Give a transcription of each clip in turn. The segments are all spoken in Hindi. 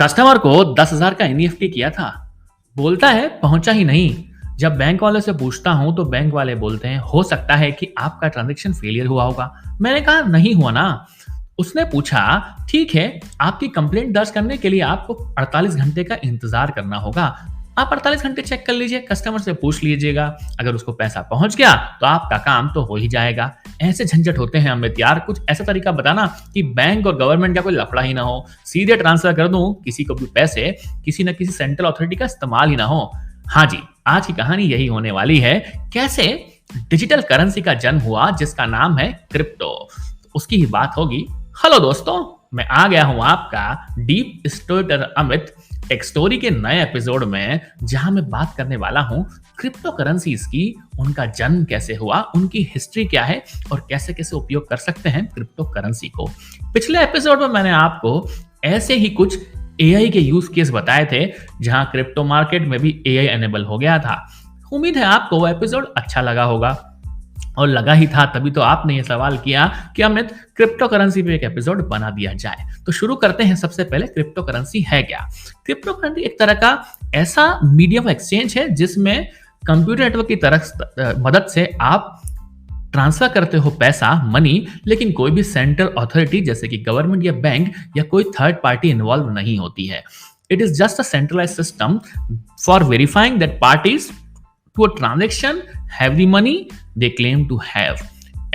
कस्टमर को 10,000 का एनईएफटी किया था। बोलता है पहुंचा ही नहीं। जब बैंक वाले से पूछता हूं तो बैंक वाले बोलते हैं हो सकता है कि आपका ट्रांजैक्शन फेलियर हुआ होगा। मैंने कहा नहीं हुआ ना। उसने पूछा ठीक है, आपकी कंप्लेंट दर्ज करने के लिए आपको 48 घंटे का इंतजार करना होगा। आप 48 घंटे चेक कर लीजिए, कस्टमर से पूछ लीजिएगा। अगर उसको पैसा पहुंच गया तो आपका काम तो हो ही जाएगा। ऐसे झंझट होते हैं अमित यार, कुछ ऐसा तरीका बताना कि बैंक और गवर्नमेंट का कोई लफड़ा ही ना हो, सीधे ट्रांसफर कर दूं किसी को भी पैसे, किसी न किसी सेंट्रल अथॉरिटी का इस्तेमाल ही ना हो। हाँ जी, आज की कहानी यही होने वाली है, कैसे डिजिटल करेंसी का जन्म हुआ जिसका नाम है क्रिप्टो। उसकी ही बात होगी। हेलो दोस्तों, मैं आ गया हूं आपका deep storyteller Amit take story के नए एपिसोड में, जहां मैं बात करने वाला हूं क्रिप्टो करेंसीज की, उनका जन्म कैसे हुआ, उनकी हिस्ट्री क्या है और कैसे कैसे उपयोग कर सकते हैं क्रिप्टो करेंसी को। पिछले एपिसोड में मैंने आपको ऐसे ही कुछ एआई के यूज केस बताए थे जहां क्रिप्टो मार्केट में भी एआई एनेबल हो गया था। उम्मीद है आपको वो एपिसोड अच्छा लगा होगा, और लगा ही था तभी तो आपने ये सवाल किया कि अमित क्रिप्टो करेंसी पे एक एपिसोड बना दिया जाए। तो शुरू करते हैं। सबसे पहले क्रिप्टो करेंसी है क्या? क्रिप्टो करेंसी एक तरह का ऐसा मीडियम एक्सचेंज है जिसमें कंप्यूटर नेटवर्क की तरह मदद से आप ट्रांसफर करते हो पैसा, मनी, लेकिन कोई भी सेंट्रल अथॉरिटी जैसे कि गवर्नमेंट या बैंक या कोई थर्ड पार्टी इन्वॉल्व नहीं होती है। It is just a centralised system for verifying that parties to a transaction have the money they claim to have,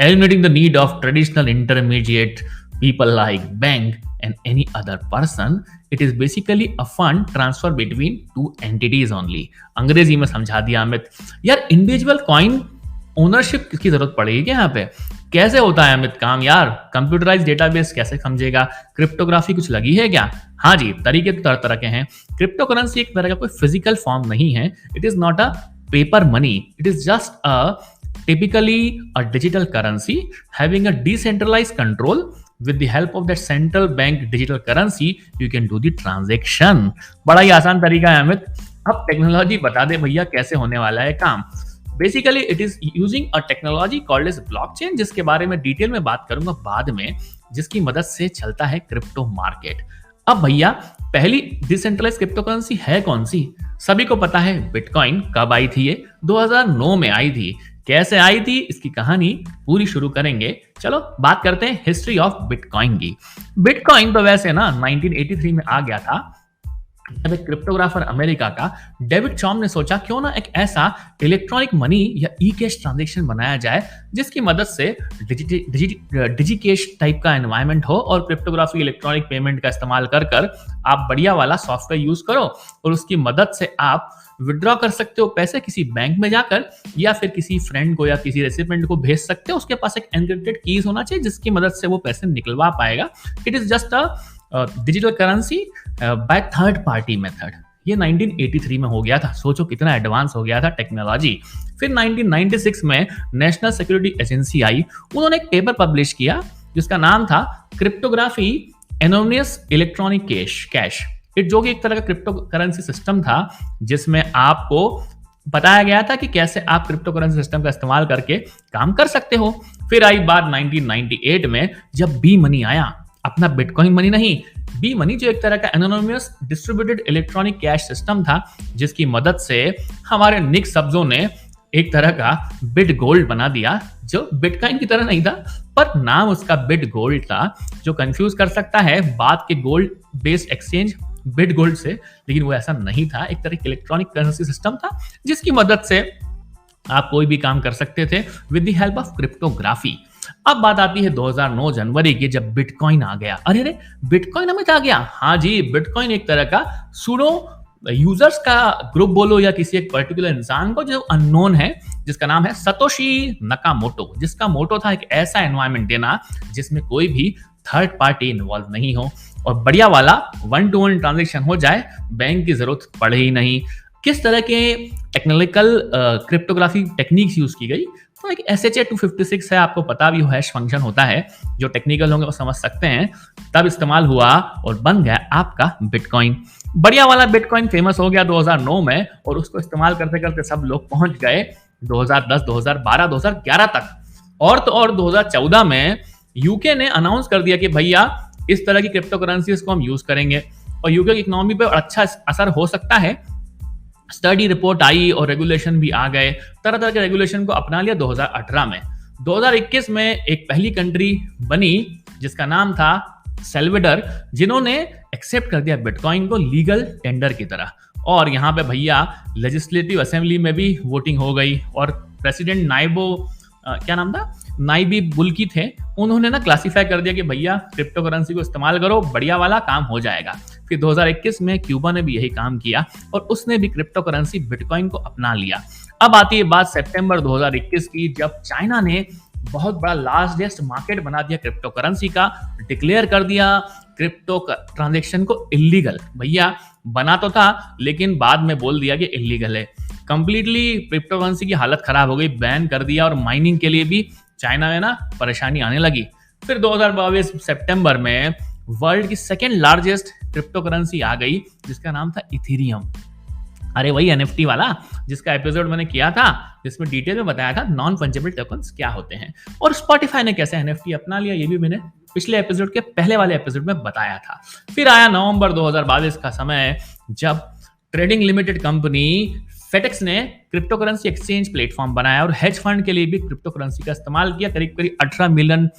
eliminating the need of traditional intermediate people like bank and any other person. It is basically a fund transfer between two entities only. अंग्रेजी में समझा दिया अमित। यार इंडिविजुअल कॉइन ओनरशिप की जरूरत पड़ेगी क्या यहाँ पे? कैसे होता है अमित काम यार? कंप्यूटराइज डेटाबेस कैसे समझेगा? क्रिप्टोग्राफी कुछ लगी है क्या? हाँ जी, तरीके तो तरह तरह के हैं। क्रिप्टो करेंसी एक तरह का कोई फिजिकल फॉर्म नहीं है। It is not a paper money. It is just typically a digital currency having a decentralized control. With the help of that central bank digital currency, you can do the transaction. बड़ा ही आसान तरीका है अमित। अब टेक्नोलॉजी बता दे भैया कैसे होने वाला है काम। Basically it is using a technology called as blockchain, जिसके बारे में डिटेल में बात करूंगा बाद में, जिसकी मदद से चलता है क्रिप्टो मार्केट। अब भैया पहली डिसेंट्रलाइज क्रिप्टो करेंसी है कौन सी? सभी को पता है बिटकॉइन। कब आई थी ये? 2009 में आई थी। कैसे आई थी इसकी कहानी पूरी शुरू करेंगे। चलो बात करते हैं हिस्ट्री ऑफ बिटकॉइन की। बिटकॉइन तो वैसे ना 1983 में आ गया था, जब एक क्रिप्टोग्राफर अमेरिका का डेविड चॉम ने सोचा क्यों ना एक ऐसा इलेक्ट्रॉनिक मनी या ई कैश ट्रांजैक्शन बनाया जाए जिसकी मदद से डिजी कैश टाइप का एनवायरनमेंट हो, और क्रिप्टोग्राफी इलेक्ट्रॉनिक पेमेंट का इस्तेमाल कर कर आप बढ़िया वाला सॉफ्टवेयर यूज करो और उसकी मदद से आप विड्रॉ कर सकते हो पैसे किसी बैंक में जाकर, या फिर किसी फ्रेंड को या किसी रेसिपिएंट को भेज सकते हो। उसके पास एक एन्क्रिप्टेड कीज होना चाहिए जिसकी मदद से वो पैसे निकलवा पाएगा। It is just a digital currency by third party method. ये 1983 में हो गया था। सोचो कितना एडवांस हो गया था टेक्नोलॉजी। फिर 1996 में नेशनल सिक्योरिटी एजेंसी आई। उन्होंने एक पेपर पब्लिश किया जिसका नाम था क्रिप्टोग्राफी एनोनिमस इलेक्ट्रॉनिक कैश। जो कि एक तरह का क्रिप्टो करेंसी सिस्टम था जिसमें आपको बताया गया था कि कैसे आप क्रिप्टो करेंसी सिस्टम का इस्तेमाल करके काम कर सकते हो। फिर आई बात 1998 में, जब बी मनी आया। अपना बिटकॉइन मनी नहीं, बी मनी जो एक तरह का anonymous distributed electronic cash system था, जिसकी मदद से हमारे निक सब्जो ने एक तरह का बिट गोल्ड बना दिया, जो बिटकॉइन की तरह नहीं था पर नाम उसका बिट गोल्ड था, जो कंफ्यूज कर सकता है बात के gold based exchange bit gold से, लेकिन वो ऐसा नहीं था। एक तरह का इलेक्ट्रॉनिक करेंसी सिस्टम था जिसकी मदद से आप कोई भी काम कर सकते थे with the help of cryptography. अब बात आती है 2009 जनवरी की, जब बिटकॉइन आ गया। अरे बिटकॉइन हमें आ गया। हाँ जी, बिटकॉइन एक तरह का सूडो यूजर्स का ग्रुप बोलो या किसी एक पर्टिकुलर इंसान को जो अननोन है, जिसका नाम है सतोशी नकामोटो, जिसका मोटो था एक ऐसा एनवायरनमेंट देना जिसमें कोई भी थर्ड पार्टी इन्वॉल्व नहीं हो और बढ़िया वाला 1-to-1 ट्रांजेक्शन हो जाए, बैंक की जरूरत पड़े ही नहीं। किस तरह के टेक्निकल क्रिप्टोग्राफी टेक्निक्स यूज की गई? तो एक SHA-256 है, आपको पता भी हैश फंक्शन होता है, जो टेक्निकल होंगे वो समझ सकते हैं। तब इस्तेमाल हुआ और बन गया आपका बिटकॉइन। बढ़िया वाला बिटकॉइन फेमस हो गया 2009 में, और उसको इस्तेमाल करते करते सब लोग पहुंच गए 2010, 2012, 2011 तक। और तो और 2014 में यूके ने अनाउंस कर दिया कि भैया इस तरह की क्रिप्टो करेंसीज को हम यूज करेंगे, और यूके की इकोनॉमी पे अच्छा असर हो सकता है। स्टडी रिपोर्ट आई और रेगुलेशन भी आ गए, तरह तरह के रेगुलेशन को अपना लिया 2018 में। 2021 में एक पहली कंट्री बनी जिसका नाम था सेल्वेडर, जिन्होंने एक्सेप्ट कर दिया बिटकॉइन को लीगल टेंडर की तरह। और यहाँ पे भैया लेजिस्लेटिव असेंबली में भी वोटिंग हो गई और प्रेसिडेंट क्या नाम था, नाइबी बुल्की थे, उन्होंने ना क्लासिफाई कर दिया कि भैया क्रिप्टो करेंसी को इस्तेमाल करो, बढ़िया वाला काम हो जाएगा। फिर 2021 में क्यूबा ने भी यही काम किया और उसने भी क्रिप्टो करेंसी बिटकॉइन को अपना लिया। अब आती है बात सितंबर 2021 की, जब चाइना ने बहुत बड़ा लार्जेस्ट मार्केट बना दिया क्रिप्टो करेंसी का, डिक्लेयर कर दिया क्रिप्टो ट्रांजैक्शन को इलीगल। भैया बना तो था लेकिन बाद में बोल दिया कि इलीगल है। कंप्लीटली क्रिप्टो करेंसी की हालत खराब हो गई, बैन कर दिया और माइनिंग के लिए भी चाइना में ना परेशानी आने लगी। फिर 2022 सितंबर में वर्ल्ड की सेकेंड लार्जेस्ट क्रिप्टो करेंसी आ गई जिसका नाम था इथेरियम। अरे वही एनएफटी वाला जिसका एपिसोड मैंने किया था, जिसमें डिटेल में बताया था नॉन फंजिबल टोकन्स क्या होते हैं और स्पॉटिफाई ने कैसे एनएफटी अपना लिया, ये भी मैंने पिछले एपिसोड के पहले वाले एपिसोड में बताया था। फिर आया नवंबर 2022 का समय, जब ट्रेडिंग लिमिटेड कंपनी फेडेक्स ने क्रिप्टो करेंसी एक्सचेंज प्लेटफॉर्म बनाया और हेज फंड के लिए भी क्रिप्टो करेंसी का इस्तेमाल किया। करीब करीब $18 मिलियन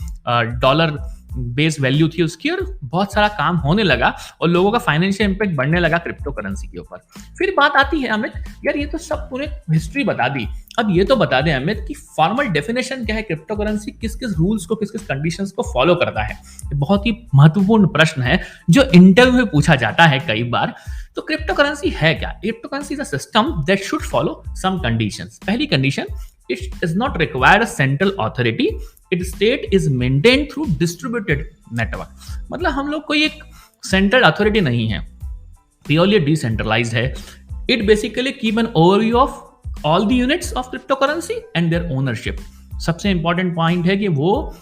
बेस वैल्यू थी उसकी और बहुत सारा काम होने लगा और लोगों का फाइनेंशियल इंपैक्ट बढ़ने लगा क्रिप्टो करेंसी के ऊपर। फिर बात आती है अमित, यार ये तो सब पूरे हिस्ट्री बता दी, अब ये तो बता दें अमित कि फॉर्मल डेफिनेशन क्या है, क्रिप्टो करेंसी किस किस रूल्स को, किस किस कंडीशंस को फॉलो करता है। बहुत ही महत्वपूर्ण प्रश्न है जो इंटरव्यू में पूछा जाता है कई बार। तो क्रिप्टो करेंसी है क्या? Crypto currency is a system that should follow some conditions. पहली condition, it is not required a central authority, it state is maintained through distributed network. मतलब हम लोग कोई एक सेंट्रल अथॉरिटी नहीं है, प्योरली डिसेंट्रलाइज्ड है। It basically keep an overview of all the units of crypto currency and their ownership. सबसे इंपॉर्टेंट पॉइंट है कि वो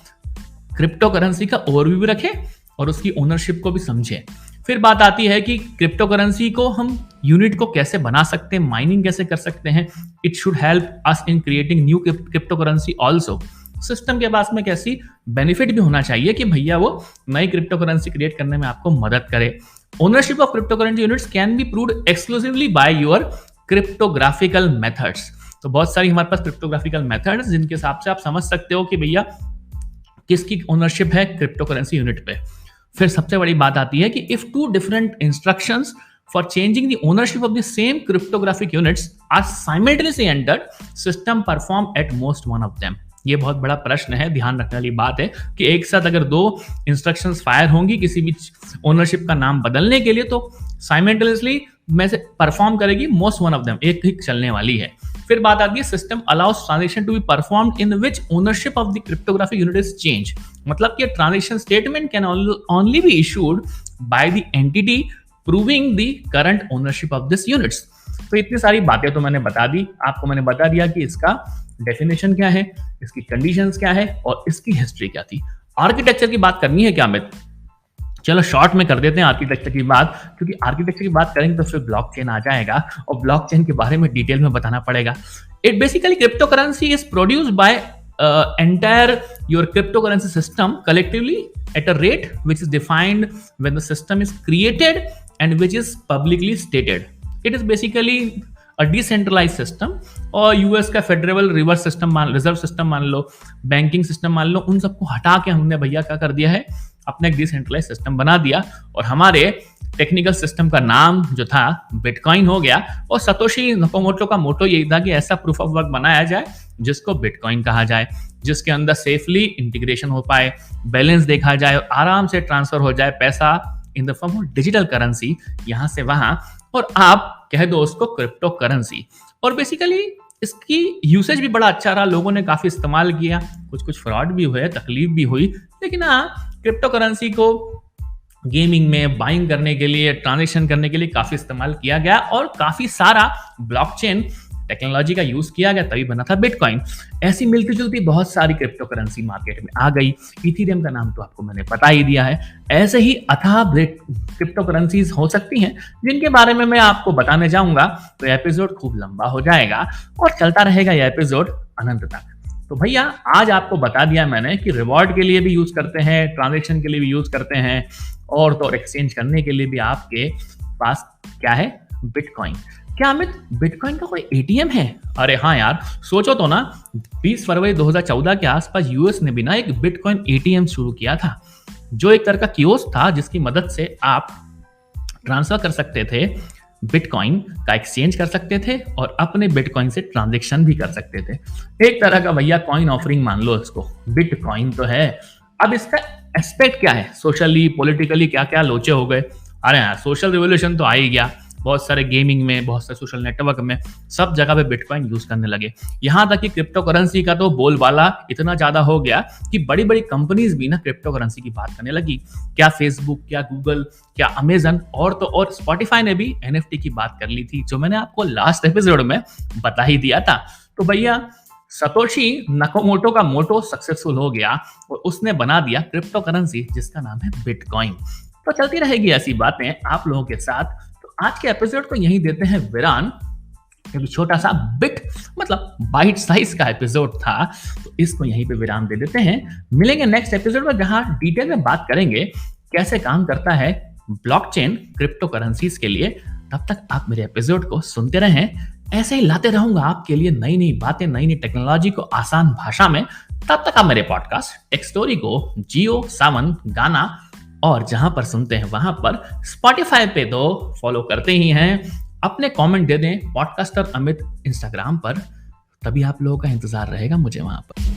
क्रिप्टो करेंसी का ओवरव्यू भी रखे और उसकी ओनरशिप को भी समझे। फिर बात आती है कि क्रिप्टो करेंसी को हम यूनिट को कैसे बना सकते हैं, माइनिंग कैसे कर सकते हैं। It should help us in creating new crypto currency also. System के पास में कैसी बेनिफिट भी होना चाहिए कि भैया वो नई क्रिप्टो करेंसी क्रिएट करने में आपको मदद करे। Ownership of crypto currency units can be proved exclusively by your cryptographical methods. तो बहुत सारी हमारे पास क्रिप्टोग्राफिकल मेथड्स जिनके हिसाब से आप समझ सकते हो कि भैया किसकी ओनरशिप है क्रिप्टो करेंसी यूनिट पे। फिर सबसे बड़ी बात आती है कि if two different instructions for changing the ownership of the same cryptographic units are simultaneously entered, system perform at most one of them. ये बहुत बड़ा प्रश्न है, ध्यान रखने वाली बात है कि एक साथ अगर दो इंस्ट्रक्शंस फायर होंगी किसी भी ओनरशिप का नाम बदलने के लिए, तो साइमल्टेनियसली में से परफॉर्म करेगी मोस्ट वन ऑफ देम, एक ही चलने वाली है। फिर बात आती है system allows transaction to be performed in which ownership of the cryptographic unit is change. मतलब कि transaction statement can only be issued by the entity proving the current ownership of this units. तो इतनी सारी बातें तो मैंने बता दी आपको, मैंने बता दिया कि इसका डेफिनेशन क्या है, इसकी कंडीशंस क्या है और इसकी हिस्ट्री क्या थी। आर्किटेक्चर की बात करनी है क्या अमित? चलो शॉर्ट में कर देते हैं आर्किटेक्चर की बात, क्योंकि आर्किटेक्चर की बात करेंगे तो फिर ब्लॉकचेन आ जाएगा और ब्लॉकचेन के बारे में डिटेल में बताना पड़ेगा। It basically crypto currency is produced by entire your cryptocurrency system collectively at a rate which is defined when the system is created and which is publicly stated. It is basically a decentralized system। और यूएस का federal reverse system reserve system मान लो, बैंकिंग सिस्टम मान लो, उन सबको हटा के हमने भैया क्या कर दिया है, अपना एक डिसेंट्रलाइज सिस्टम बना दिया और हमारे टेक्निकल सिस्टम का नाम जो था बिटकॉइन हो गया। और सतोशी नकामोटो का मोटो यही था कि ऐसा प्रूफ ऑफ वर्क बनाया जाए जिसको बिटकॉइन कहा जाए, जिसके अंदर सेफली इंटीग्रेशन हो पाए, बैलेंस देखा जाए और आराम से ट्रांसफर हो जाए पैसा in the form of digital currency यहां से वहां, और आप कह दो उसको क्रिप्टो करेंसी। और बेसिकली इसकी यूसेज भी बड़ा अच्छा रहा, लोगों ने काफी इस्तेमाल किया, कुछ फ्रॉड भी हुए, तकलीफ भी हुई, लेकिन हाँ क्रिप्टो करेंसी को गेमिंग में बाइंग करने के लिए, ट्रांजैक्शन करने के लिए काफी इस्तेमाल किया गया और काफी सारा ब्लॉकचेन टेक्नोलॉजी का यूज किया गया, तभी बना था बिटकॉइन। ऐसी मिलती जुलती बहुत सारी क्रिप्टो करेंसी मार्केट में आ गई। इथेरियम का नाम तो आपको मैंने बता ही दिया है। ऐसे ही अथाह क्रिप्टो करेंसीज हो सकती हैं जिनके बारे में मैं आपको बताने जाऊंगा तो एपिसोड खूब लंबा हो जाएगा और चलता रहेगा यह एपिसोड अनंत तक। तो भैया आज आपको बता दिया मैंने कि रिवॉर्ड के लिए भी यूज़ करते हैं, ट्रांज़ैक्शन के लिए भी यूज़ करते हैं और तो और एक्सचेंज करने के लिए भी आपके पास क्या है? बिटकॉइन। क्या अमित बिटकॉइन का कोई एटीएम है? अरे हाँ यार, सोचो तो ना 20 फरवरी 2014 के आसपास यूएस ने भी ना एक बिटकॉइन एटीएम शुरू किया था, जो एक तरह का कियोस्क था जिसकी मदद से आप ट्रांसफर कर सकते थे, बिटकॉइन का एक्सचेंज कर सकते थे और अपने बिटकॉइन से ट्रांजैक्शन भी कर सकते थे। एक तरह का भैया कॉइन ऑफरिंग मान लो इसको। बिटकॉइन तो है। अब इसका एस्पेक्ट क्या है? सोशली, पॉलिटिकली क्या-क्या लोचे हो गए। अरे यार, सोशल रिवॉल्यूशन तो आ ही गया। बहुत सारे गेमिंग में, बहुत सारे सोशल नेटवर्क में, सब जगह पे बिटकॉइन यूज करने लगे। यहाँ तक कि क्रिप्टो करेंसी का तो बोलबाला इतना ज्यादा हो गया कि बड़ी-बड़ी कंपनीज भी ना क्रिप्टो करेंसी की बात करने लगी। क्या फेसबुक, क्या गूगल, क्या अमेजन और तो और स्पॉटिफाई ने भी एनएफटी की बात कर ली थी, जो मैंने आपको लास्ट एपिसोड में बता ही दिया था। तो भैया सतोशी नकोमोटो का मोटो सक्सेसफुल हो गया और उसने बना दिया क्रिप्टो करेंसी जिसका नाम है बिटकॉइन। तो चलती रहेगी ऐसी बातें आप लोगों के साथ। तो आज के एपिसोड को यहीं देते हैं विराम, क्योंकि छोटा सा बिट मतलब बाइट साइज का एपिसोड था, तो इसको यहीं पे विराम दे देते हैं। मिलेंगे नेक्स्ट एपिसोड में जहां डिटेल में बात करेंगे कैसे काम करता है ब्लॉकचेन क्रिप्टो करेंसीज के लिए। तब तक आप मेरे एपिसोड को सुनते रहें, ऐसे ही लाते रहूंगा आपके लिए नई नई बातें, नई नई टेक्नोलॉजी को आसान भाषा में। तब तक आप मेरे पॉडकास्ट टेक स्टोरी को जियो, सावन, गाना और जहां पर सुनते हैं वहां पर स्पॉटिफाई पे तो फॉलो करते ही हैं। अपने कमेंट दे दें पॉडकास्टर अमित इंस्टाग्राम पर, तभी आप लोगों का इंतजार रहेगा मुझे वहां पर।